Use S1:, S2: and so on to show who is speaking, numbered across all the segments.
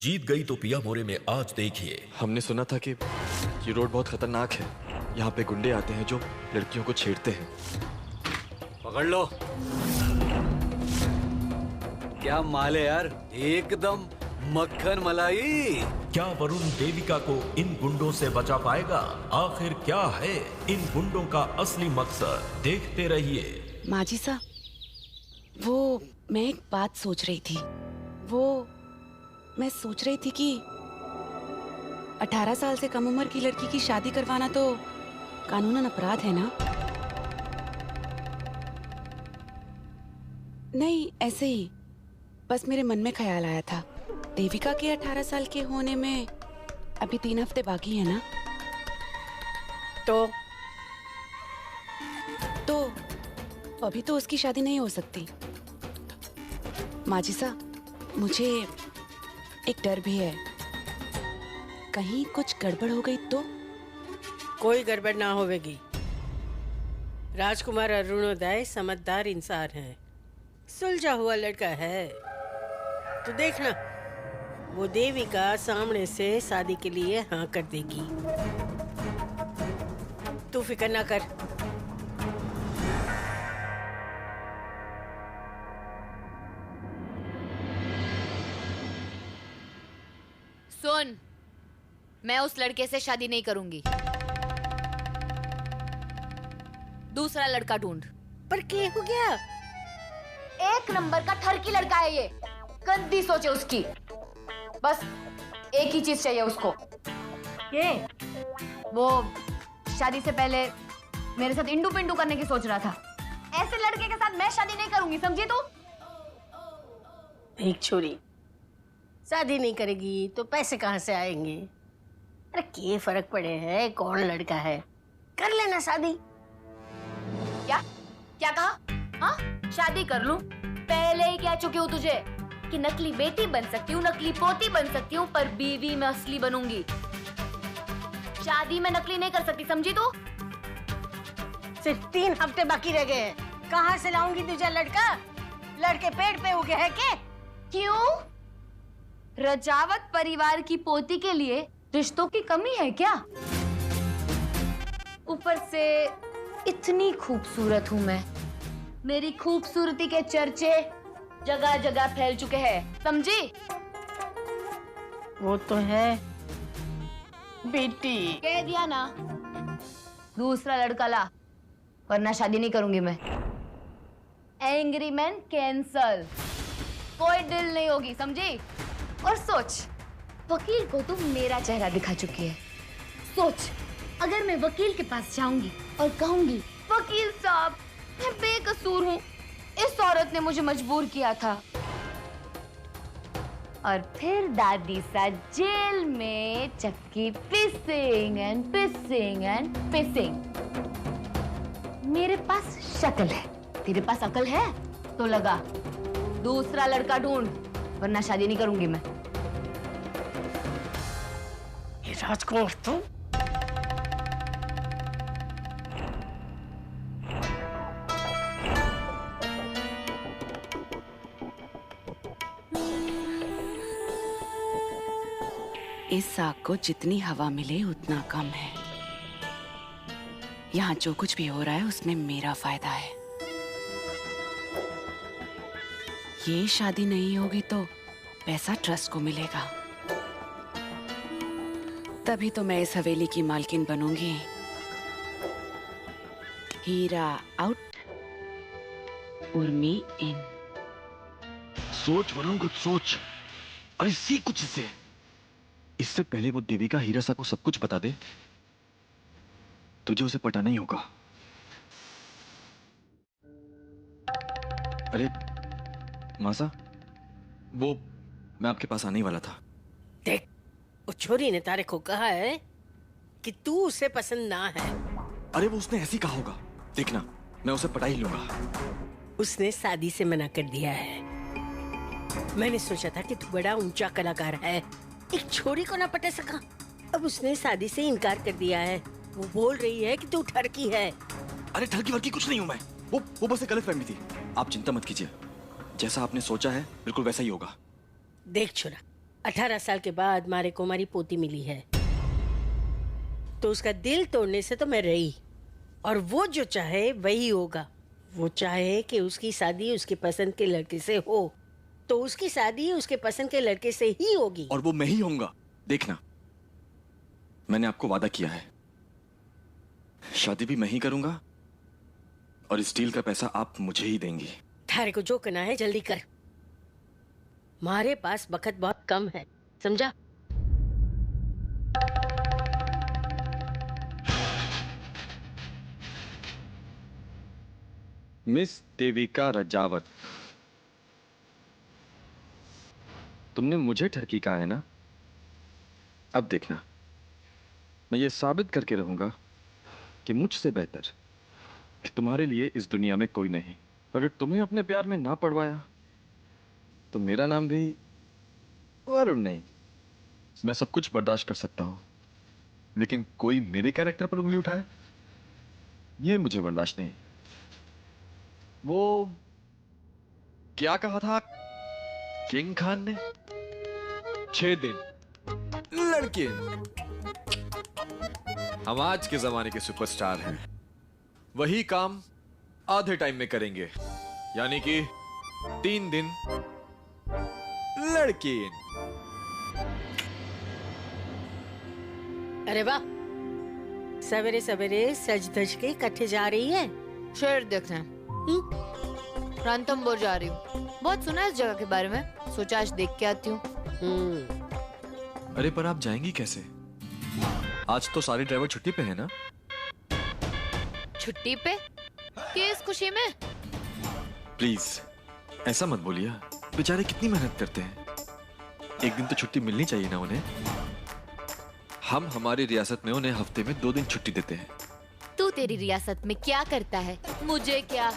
S1: जीत गई तो पिया मोरे में आज देखिए।
S2: हमने सुना था कि ये रोड बहुत खतरनाक है। यहाँ पे गुंडे आते हैं जो लड़कियों को छेड़ते हैं।
S3: पकड़ लो। क्या माल है यार, एकदम मक्खन मलाई।
S1: क्या वरुण देविका को इन गुंडों से बचा पाएगा? आखिर क्या है इन गुंडों का असली मकसद? देखते रहिए।
S4: माजी सा, वो मैं एक बात सोच रही थी। मैं सोच रही थी कि 18 साल से कम उम्र की लड़की की शादी करवाना तो कानूनन अपराध है ना? नहीं, ऐसे ही बस मेरे मन में ख्याल आया था। देविका के 18 साल के होने में अभी 3 हफ्ते बाकी है ना?
S5: तो
S4: अभी तो उसकी शादी नहीं हो सकती। माजिसा, मुझे एक डर भी है, कहीं कुछ गड़बड़ हो गई तो?
S5: कोई गड़बड़ ना होवेगी। राजकुमार अरुणोदय समझदार इंसान है, सुलझा हुआ लड़का है। तो देखना, वो देविका सामने से शादी के लिए हाँ कर देगी। तू फिक्र ना कर।
S6: सुन, मैं उस लड़के से शादी नहीं करूंगी। दूसरा लड़का ढूंढ।
S5: पर क्या हो गया?
S6: एक नंबर का ठरकी लड़का है ये, गंदी सोचे उसकी। बस एक ही चीज चाहिए उसको।
S5: ये
S6: वो शादी से पहले मेरे साथ इंडू पिंडू करने की सोच रहा था। ऐसे लड़के के साथ मैं शादी नहीं करूंगी, समझी तू?
S5: एक छोरी शादी नहीं करेगी तो पैसे कहाँ से आएंगे? अरे क्या फर्क पड़े है कौन लड़का है, कर लेना शादी।
S6: क्या क्या कहा? हाँ, शादी कर लूं? पहले ही कह चुकी हूँ तुझे कि नकली बेटी बन सकती हूँ, नकली पोती बन सकती हूँ, पर बीवी में असली बनूंगी। शादी में नकली नहीं कर सकती, समझी तू?
S5: सिर्फ 3 हफ्ते बाकी रह गए हैं, कहाँ से लाऊंगी तुझे लड़का? लड़के पेड़ पे उगे हैं क्या?
S6: क्यों? रजावत परिवार की पोती के लिए रिश्तों की कमी है क्या? ऊपर से इतनी खूबसूरत हूँ मैं, मेरी खूबसूरती के चर्चे जगह जगह फैल चुके हैं, समझी?
S5: वो तो है बेटी।
S6: कह दिया ना, दूसरा लड़का ला, वरना शादी नहीं करूंगी मैं। एग्रीमेंट कैंसल, कोई डील नहीं होगी, समझी? और सोच, वकील को तू मेरा चेहरा दिखा चुकी है। सोच, अगर मैं वकील के पास जाऊंगी और कहूंगी, वकील साहब मैं बेकसूर हूँ, इस औरत ने मुझे मजबूर किया था, और फिर दादी सा जेल में चक्की पिसिंग एंड पिसिंग एंड पिसिंग। मेरे पास शक्ल है, तेरे पास अकल है तो लगा। दूसरा लड़का ढूंढ, वरना शादी नहीं करूंगी मैं।
S5: ये राजकुमार तू?
S4: इस साग को जितनी हवा मिले उतना कम है। यहाँ जो कुछ भी हो रहा है उसमें मेरा फायदा है। ये शादी नहीं होगी तो पैसा ट्रस्ट को मिलेगा, तभी तो मैं इस हवेली की मालकिन बनूंगी। हीरा आउट, उर्मी इन।
S2: सोच वरुण, कुछ सोच। अरे सीख कुछ इससे। इससे पहले वो देविका हीरा सा को सब कुछ बता दे, तुझे उसे पटाना ही होगा। अरे मासा, वो मैं आपके पास आने ही वाला था।
S5: देख, उस छोरी ने तारे को कहा है कि तू उसे पसंद ना है।
S2: अरे वो उसने ऐसे ही कहा होगा, देखना मैं उसे पटा ही लूंगा।
S5: उसने शादी से मना कर दिया है। मैंने सोचा था कि तू बड़ा ऊंचा कलाकार है, एक छोरी को ना पटा सका। अब उसने शादी से इनकार कर दिया है। वो बोल रही है कि तू ठरकी है।
S2: अरे ठरकी वर्की कुछ नहीं हूं मैं, वो बस एक गलतफहमी थी। आप चिंता मत कीजिए, जैसा आपने सोचा है बिल्कुल वैसा ही होगा।
S5: देख छोरा, 18 साल के बाद मारे को हमारी पोती मिली है, तो उसका दिल तोड़ने से तो मैं रही। और वो जो चाहे वही होगा। वो चाहे कि उसकी शादी उसके पसंद के लड़के से हो, तो उसकी शादी उसके पसंद के लड़के से ही होगी।
S2: और वो मैं ही होऊंगा। देखना, मैंने आपको वादा किया है, शादी भी मैं ही करूंगा और इस डील का पैसा आप मुझे ही देंगी।
S5: थारे को जो करना है जल्दी कर, हमारे पास वक्त बहुत कम है, समझा?
S2: मिस देविका रजावत, तुमने मुझे ठगी कहा है ना? अब देखना, मैं ये साबित करके रहूंगा कि मुझसे बेहतर कि तुम्हारे लिए इस दुनिया में कोई नहीं। अगर तुम्हें अपने प्यार में ना पड़वाया तो मेरा नाम भी वरुण नहीं। मैं सब कुछ बर्दाश्त कर सकता हूं, लेकिन कोई मेरे कैरेक्टर पर उंगली उठाए, ये मुझे बर्दाश्त नहीं। वो क्या कहा था किंग खान ने? 6 दिन लड़के। हम आज के जमाने के सुपरस्टार हैं, वही काम आधे टाइम में करेंगे, यानी कि 3 दिन लड़के।
S5: अरे वाह, सवेरे सवेरे सज धज के इकट्ठे जा रही है।
S6: शेर देखते हैं। रणथंभौर जा रही हूँ, बहुत सुना है इस जगह के बारे में, सोचा आज देख के आती हूँ।
S2: अरे पर आप जाएंगी कैसे? आज तो सारे ड्राइवर छुट्टी पे हैं ना?
S6: छुट्टी पे? किस खुशी में?
S2: प्लीज ऐसा मत बोलिए, बेचारे कितनी मेहनत करते हैं, एक दिन तो छुट्टी मिलनी चाहिए ना उन्हें। हम हमारी रियासत में उन्हें हफ्ते में 2 दिन छुट्टी देते हैं।
S6: तू तेरी रियासत में क्या करता है, मुझे क्या?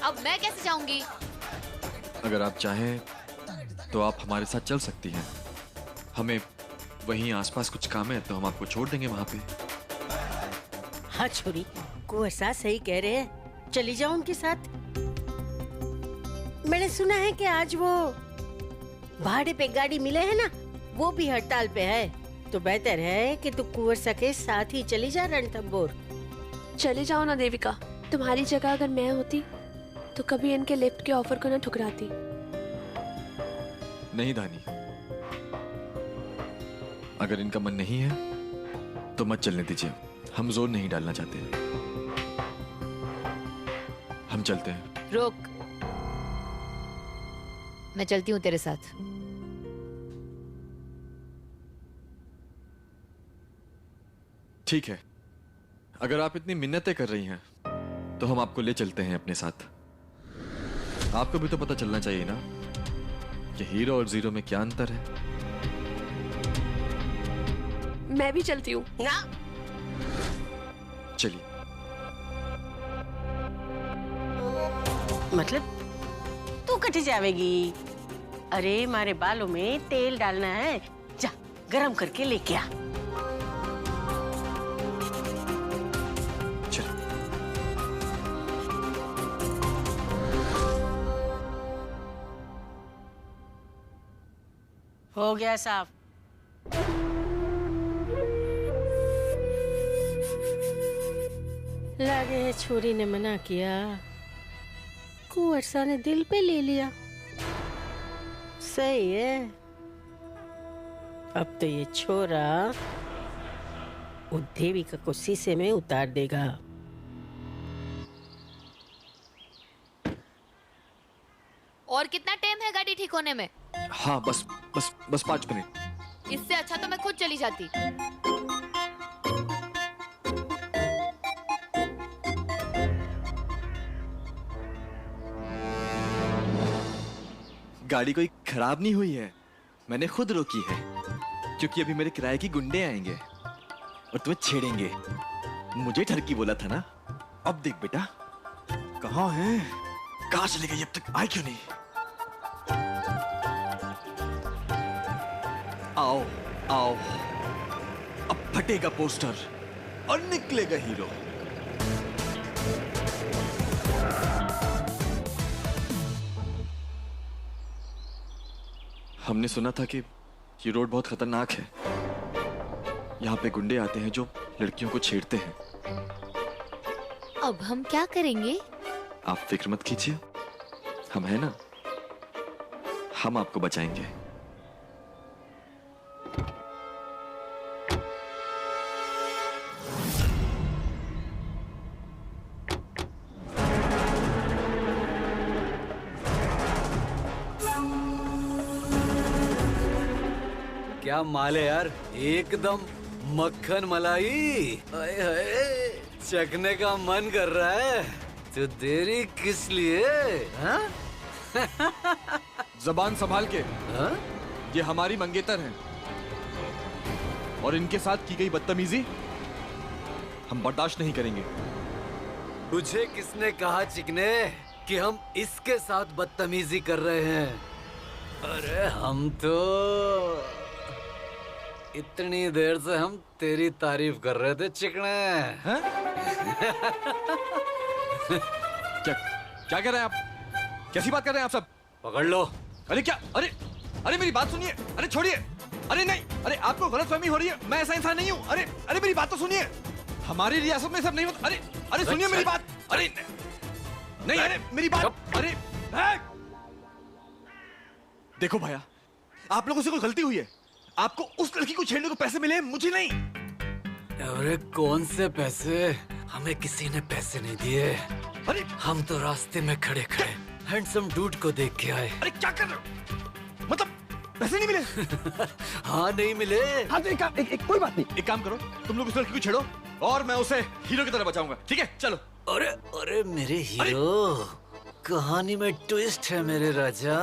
S6: अब मैं कैसे जाऊंगी?
S2: अगर आप चाहें तो आप हमारे साथ चल सकती हैं। हमें वहीं आसपास कुछ काम है तो हम आपको छोड़ देंगे वहां पे।
S5: हाँ छोरी, कुंवर साहब सही कह रहे हैं, चली जाओ उनके साथ। मैंने सुना है कि आज वो भाड़े पे गाड़ी मिले है ना, वो भी हड़ताल पे है, तो बेहतर है कि तू कुंवर साहब के साथ ही चली जा रणथंभौर।
S7: चले जाओ ना देविका, तुम्हारी जगह अगर मैं होती तो कभी इनके लिफ्ट के ऑफर को ना ठुकराती।
S2: नहीं धानी, अगर इनका मन नहीं है तो मत चलने दीजिए, हम जोर नहीं डालना चाहते। हम चलते हैं।
S6: रोक, मैं चलती हूँ तेरे साथ।
S2: ठीक है, अगर आप इतनी मिन्नतें कर रही हैं तो हम आपको ले चलते हैं अपने साथ। आपको भी तो पता चलना चाहिए ना कि हीरो और जीरो में क्या अंतर है।
S7: मैं भी चलती हूँ
S5: ना,
S2: चलिए।
S5: मतलब तू कटी जावेगी? अरे मारे बालों में तेल डालना है, जा गरम करके लेके आ। हो गया साफ। लगे है छोरी ने मना किया, कुंवर साहब ने दिल पे ले लिया। सही है, अब तो ये छोरा वो देविका को शीशे में उतार देगा।
S6: और कितना टाइम है गाड़ी ठीक होने में?
S2: हाँ, बस 5 मिनट।
S6: इससे अच्छा तो मैं खुद चली जाती।
S2: गाड़ी कोई खराब नहीं हुई है, मैंने खुद रोकी है, क्योंकि अभी मेरे किराए की गुंडे आएंगे और तुम्हें छेड़ेंगे। मुझे ठरकी बोला था ना। अब देख बेटा, कहाँ है, कहाँ चली गई, अब तक आई क्यों नहीं? आओ आओ, अब फटेगा पोस्टर और निकलेगा हीरो। हमने सुना था कि ये रोड बहुत खतरनाक है। यहाँ पे गुंडे आते हैं जो लड़कियों को छेड़ते हैं।
S6: अब हम क्या करेंगे?
S2: आप फिक्र मत कीजिए, हम हैं ना, हम आपको बचाएंगे।
S3: क्या माल है यार, एकदम मक्खन मलाई। हाय हाय, चखने का मन कर रहा है। तो देरी किस लिए? हाँ?
S2: जबान संभाल के।
S3: हाँ?
S2: ये हमारी मंगेतर हैं और इनके साथ की गई बदतमीजी हम बर्दाश्त नहीं करेंगे।
S3: तुझे किसने कहा चिकने कि हम इसके साथ बदतमीजी कर रहे हैं? अरे हम तो इतनी देर से हम तेरी तारीफ कर रहे थे चिकने।
S2: हैं? क्या कह रहे हैं आप? कैसी बात कर रहे हैं आप सब?
S3: पकड़ लो।
S2: अरे क्या? अरे अरे मेरी बात सुनिए। अरे छोड़िए। अरे नहीं, अरे आपको गलतफहमी हो रही है, मैं ऐसा इंसान नहीं हूँ। अरे अरे मेरी बात तो सुनिए, हमारी रियासत में सब नहीं होता। अरे अरे सुनिए मेरी बात। अरे नहीं, अरे मेरी बात। अरे देखो भैया, आप लोगों से कोई गलती हुई है। आपको उस लड़की को छेड़ने को पैसे मिले, मुझे नहीं।
S3: अरे कौन से पैसे? हमें किसी ने पैसे नहीं दिए।
S2: अरे
S3: हम तो रास्ते में खड़े खड़े हैंडसम डूड को देख के आए।
S2: अरे क्या कर रहे हो? मतलब पैसे नहीं मिले?
S3: हाँ नहीं मिले।
S2: हाँ तो कोई बात नहीं, एक काम करो, तुम लोग उस लड़की को छेड़ो और मैं उसे हीरो की तरह बचाऊंगा, ठीक है? चलो।
S3: अरे अरे मेरे हीरो, कहानी में ट्विस्ट है मेरे राजा।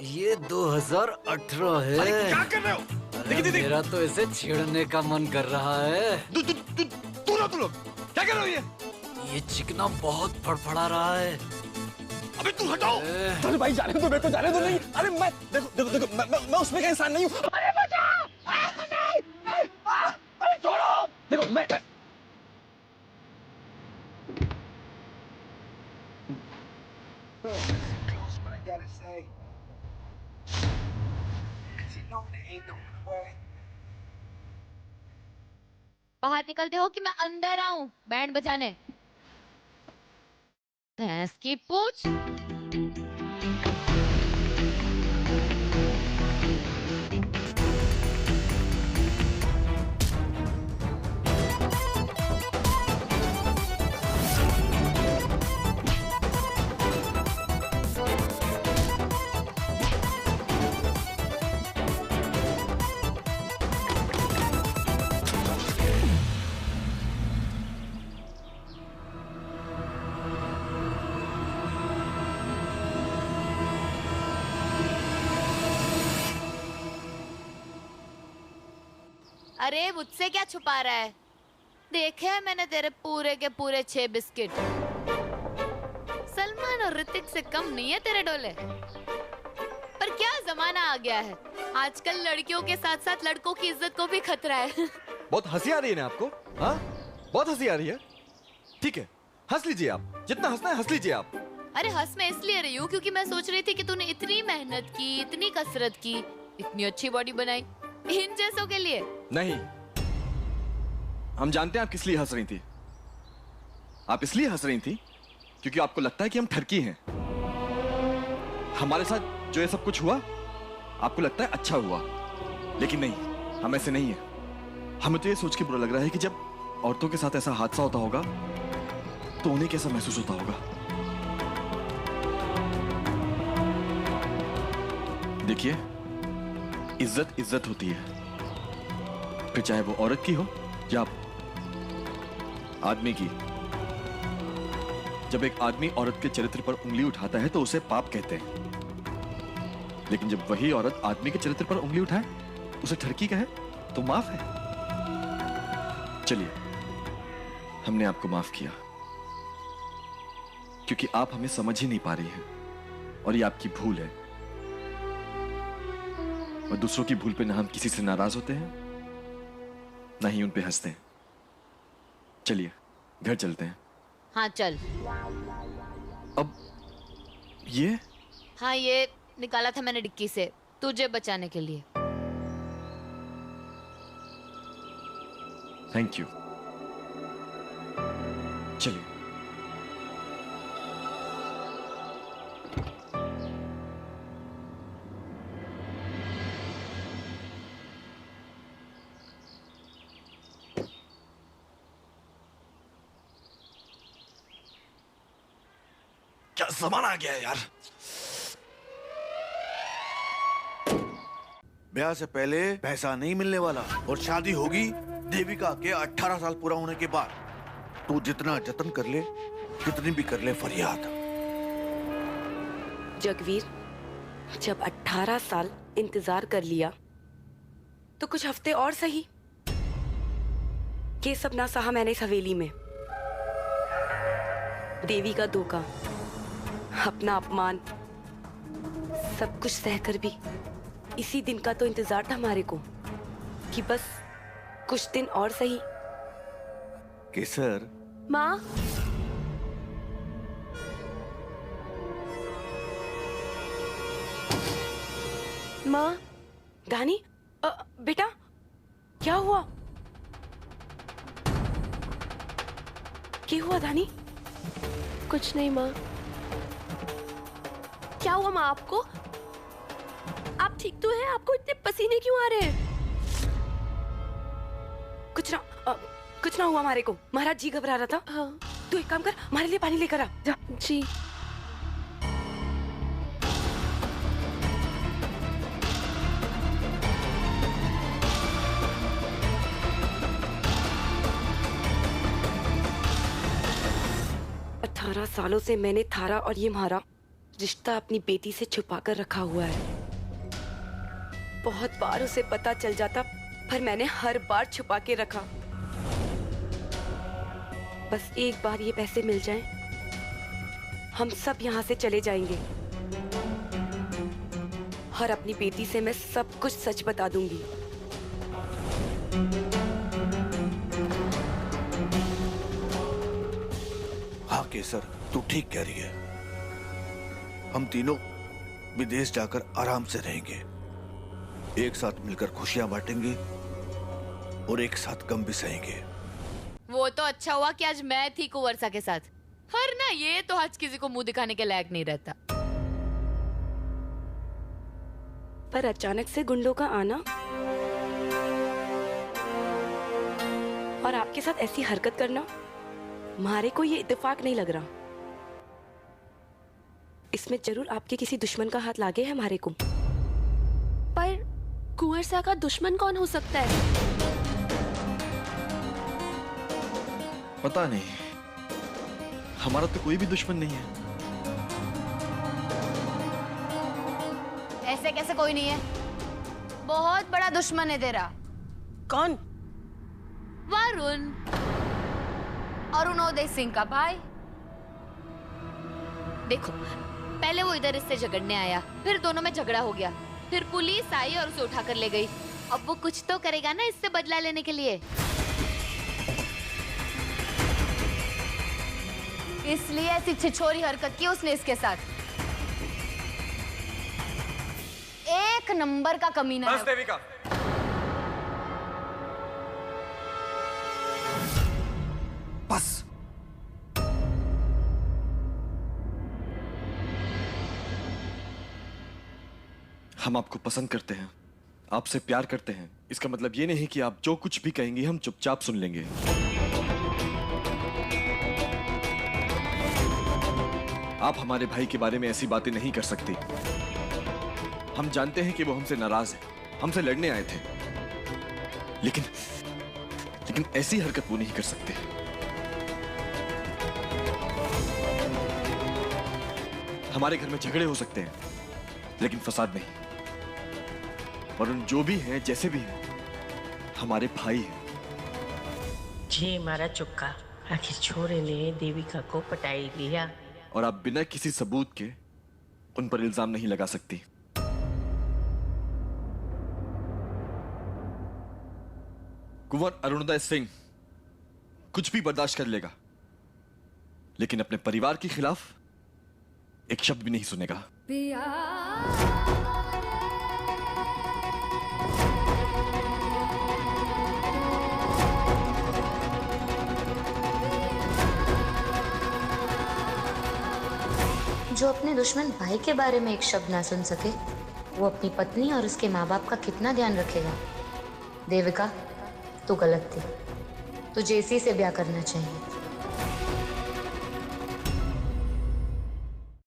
S3: ये 2018 है।
S2: अरे क्या कर रहे हो?
S3: अरे मेरा तो इसे छेड़ने का मन कर रहा है।
S2: तुम लोग क्या कर रहे हो?
S3: ये चिकना बहुत फड़फड़ा रहा है।
S2: अबे तू हटाओ। चल भाई, जाने दो, मेरे को जाने दो। नहीं, अरे मैं देखो मैं उसमें का इंसान नहीं हूँ। अरे बचाओ! अरे छोड़ो! देखो मैं
S6: बाहर निकलते हो कि मैं अंदर आऊं बैंड बजाने? भैंस की पूछ। अरे मुझसे क्या छुपा रहा है? देखे है मैंने तेरे पूरे के पूरे 6 बिस्किट। सलमान और ऋतिक से कम नहीं है तेरे डोले। पर क्या जमाना आ गया है, आजकल लड़कियों के साथ साथ लड़कों की इज्जत को भी खतरा है।
S2: बहुत हंसी आ रही है ना आपको? हाँ, बहुत हंसी आ रही है। ठीक है, हंस लीजिए आप, जितना हंसना है हंस लीजिए आप।
S6: अरे हंस मैं इसलिए रही हूँ क्योंकि मैं सोच रही थी कि तूने इतनी मेहनत की, इतनी कसरत की, इतनी अच्छी बॉडी बनाई इन जैसों के लिए।
S2: नहीं, हम जानते हैं आप किस लिए हंस रही थी। आप इसलिए हंस रही थी क्योंकि आपको लगता है कि हम ठरकी हैं। हमारे साथ जो ये सब कुछ हुआ आपको लगता है अच्छा हुआ, लेकिन नहीं, हम ऐसे नहीं हैं। हमें तो ये सोच के बुरा लग रहा है कि जब औरतों के साथ ऐसा हादसा होता होगा तो उन्हें कैसा महसूस होता होगा। देखिए, इज्जत इज्जत होती है, फिर चाहे वो औरत की हो या आदमी की। जब एक आदमी औरत के चरित्र पर उंगली उठाता है तो उसे पाप कहते हैं, लेकिन जब वही औरत आदमी के चरित्र पर उंगली उठाए, उसे ठरकी कहे तो माफ है। चलिए, हमने आपको माफ किया क्योंकि आप हमें समझ ही नहीं पा रही हैं और ये आपकी भूल है। और दूसरों की भूल पे ना हम किसी से नाराज होते हैं, ना ही उन पे हंसते हैं। चलिए घर चलते हैं।
S6: हाँ चल।
S2: अब ये
S6: हाँ, ये निकाला था मैंने डिक्की से तुझे बचाने के लिए।
S2: Thank you. चलिए।
S8: क्या जमाना आ गया है यार। ब्याह से पहले पैसा नहीं मिलने वाला और शादी होगी देविका के 18 साल पूरा होने के बाद। तू जितना जतन कर ले, कितनी भी कर ले फरियाद।
S4: जगवीर, जब 18 साल इंतजार कर लिया तो कुछ हफ्ते और सही। ये सब ना सहा मैंने इस हवेली में। देवी का धोखा, अपना अपमान, सब कुछ सहकर भी इसी दिन का तो इंतजार था हमारे को कि बस कुछ दिन और सही।
S8: केसर,
S7: माँ,
S4: माँ, धानी, बेटा, क्या हुआ? क्या हुआ धानी?
S7: कुछ नहीं माँ। क्या हुआ माँ आपको? आप ठीक तो हैं? आपको इतने पसीने क्यों आ रहे हैं?
S4: कुछ ना हुआ हमारे को। महाराज जी घबरा रहा था।
S7: हाँ।
S4: तू एक काम कर, हमारे लिए पानी लेकर आ जा।
S7: जी।
S4: अठारह सालों से मैंने थारा और ये म्हारा रिश्ता अपनी बेटी से छुपा कर रखा हुआ है। बहुत बार उसे पता चल जाता, पर मैंने हर बार छुपा के रखा। बस एक बार ये पैसे मिल जाएं, हम सब यहाँ से चले जाएंगे और अपनी बेटी से मैं सब कुछ सच बता दूंगी।
S8: हाँ केसर, तू ठीक कह रही है। हम तीनों विदेश जाकर आराम से रहेंगे, एक साथ मिलकर खुशियां बांटेंगे और एक साथ गम भी सहेंगे।
S6: वो तो अच्छा हुआ कि आज मैं थी कुंवरसा के साथ, वरना ये तो आज किसी को मुंह दिखाने के लायक नहीं रहता।
S4: पर अचानक से गुंडों का आना और आपके साथ ऐसी हरकत करना, हमारे को ये इत्तेफाक नहीं लग रहा। इसमें जरूर आपके किसी दुश्मन का हाथ लागे है हमारे को।
S7: पर कुंवरसा का दुश्मन कौन हो सकता है?
S2: पता नहीं, हमारा तो कोई भी दुश्मन नहीं है।
S6: ऐसे कैसे कोई नहीं है? बहुत बड़ा दुश्मन है तेरा।
S5: कौन?
S6: वरुण, अरुणोदय सिंह का भाई। देखो, पहले वो इधर इससे झगड़ने आया, फिर दोनों में झगड़ा हो गया, फिर पुलिस आई और उसे उठाकर ले गई। अब वो कुछ तो करेगा ना इससे बदला लेने के लिए। इसलिए ऐसी छिछोरी हरकत की उसने इसके साथ। एक नंबर का कमीना है।
S9: बस देविका,
S8: बस।
S2: हम आपको पसंद करते हैं, आपसे प्यार करते हैं। इसका मतलब ये नहीं कि आप जो कुछ भी कहेंगे हम चुपचाप सुन लेंगे। आप हमारे भाई के बारे में ऐसी बातें नहीं कर सकती। हम जानते हैं कि वो हमसे नाराज है, हमसे लड़ने आए थे, लेकिन ऐसी हरकत वो नहीं कर सकते। हमारे घर में झगड़े हो सकते हैं, लेकिन फसाद नहीं। और उन जो भी हैं, जैसे भी हैं, हमारे भाई हैं।
S5: जी मारा चुक्का, आखिर छोरे ने देविका को पटाई लिया।
S2: और आप बिना किसी सबूत के उन पर इल्जाम नहीं लगा सकती। कुंवर अरुणोदय सिंह कुछ भी बर्दाश्त कर लेगा, लेकिन अपने परिवार के खिलाफ एक शब्द भी नहीं सुनेगा।
S6: जो अपने दुश्मन भाई के बारे में एक शब्द ना सुन सके, वो अपनी पत्नी और उसके माँ बाप का कितना ध्यान रखेगा। देविका, तू गलत थी, तुझे इसी से ब्याह करना चाहिए।